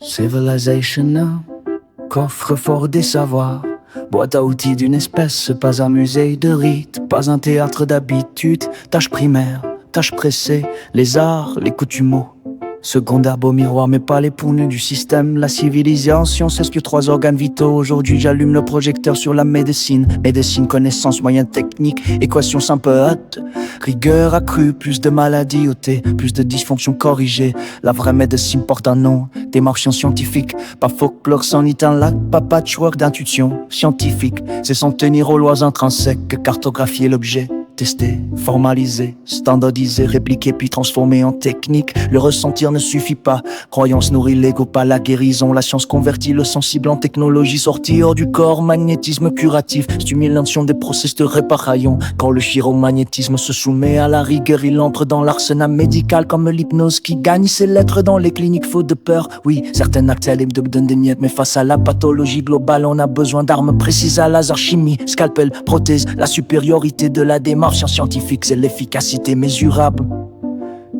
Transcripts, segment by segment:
Civilization, coffre-fort des savoirs, boîte à outils d'une espèce, pas un musée de rites, pas un théâtre d'habitude, tâche primaire, tâche pressée, les arts, les coutumeaux. Secondaire beau miroir, mais pas les poux nus du système. La civilisation, c'est ce que 3 organes vitaux. Aujourd'hui j'allume le projecteur sur la médecine. Médecine, connaissance, moyens techniques, équation simple hâte. Rigueur accrue, plus de maladies ôtées, plus de dysfonctions corrigées. La vraie médecine porte un nom, démarche scientifique. Pas folklore sans ni un lac, pas patchwork d'intuition scientifique. C'est s'en tenir aux lois intrinsèques que cartographier l'objet. Tester, formaliser, standardiser, répliquer puis transformer en technique. Le ressentir ne suffit pas, croyance nourrit l'ego, pas la guérison. La science convertit le sensible en technologie, sortie hors du corps, magnétisme curatif, stimulation des processus de réparation. Quand le chiromagnétisme se soumet à la rigueur, il entre dans l'arsenal médical comme l'hypnose qui gagne ses lettres dans les cliniques faute de peur. Oui, certains actes libres donnent des miettes, mais face à la pathologie globale, on a besoin d'armes précises à laser, chimie, scalpel, prothèse. La supériorité de la démarche scientifique, c'est l'efficacité mesurable.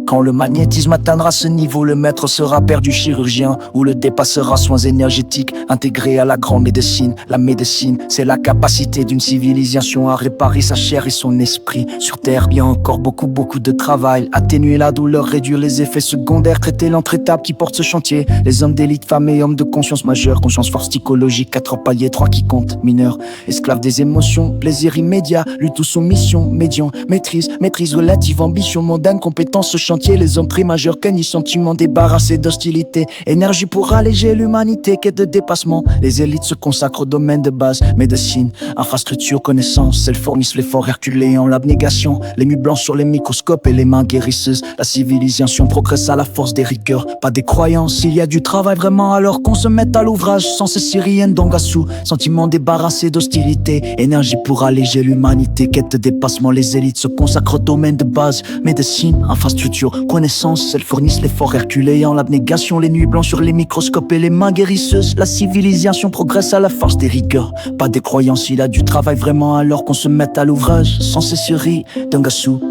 Quand le magnétisme atteindra ce niveau, le maître sera perdu chirurgien ou le dépassera soins énergétiques intégrés à la grande médecine. La médecine, c'est la capacité d'une civilisation à réparer sa chair et son esprit. Sur terre, il y a encore beaucoup de travail. Atténuer la douleur, réduire les effets secondaires, traiter l'intraitable qui porte ce chantier. Les hommes d'élite, femmes et hommes de conscience majeure, conscience force psychologique, 4 paliers, 3 qui comptent. Mineurs, esclaves des émotions, plaisir immédiat, lutte ou soumission, médian, maîtrise relative, ambition mondaine, compétence, chantier. Les hommes majeurs craignent sentiments débarrassés d'hostilité. Énergie pour alléger l'humanité, quête de dépassement. Les élites se consacrent au domaine de base. Médecine, infrastructure, connaissance. Elles fournissent l'effort herculéen, l'abnégation. Les nuits blanches sur les microscopes et les mains guérisseuses. La civilisation progresse à la force des rigueurs, pas des croyances. Il y a du travail vraiment, alors qu'on se mette à l'ouvrage. Sans ces syriennes d'Ongassou, sentiment débarrassé d'hostilité. Énergie pour alléger l'humanité, quête de dépassement. Les élites se consacrent au domaine de base. Médecine, infrastructure, connaissance, elles fournissent l'effort herculéen, l'abnégation, les nuits blanches sur les microscopes et les mains guérisseuses. La civilisation progresse à la force des rigueurs, pas des croyances. Il y a du travail vraiment, alors qu'on se mette à l'ouvrage. Sans cesserie d'Ongassou.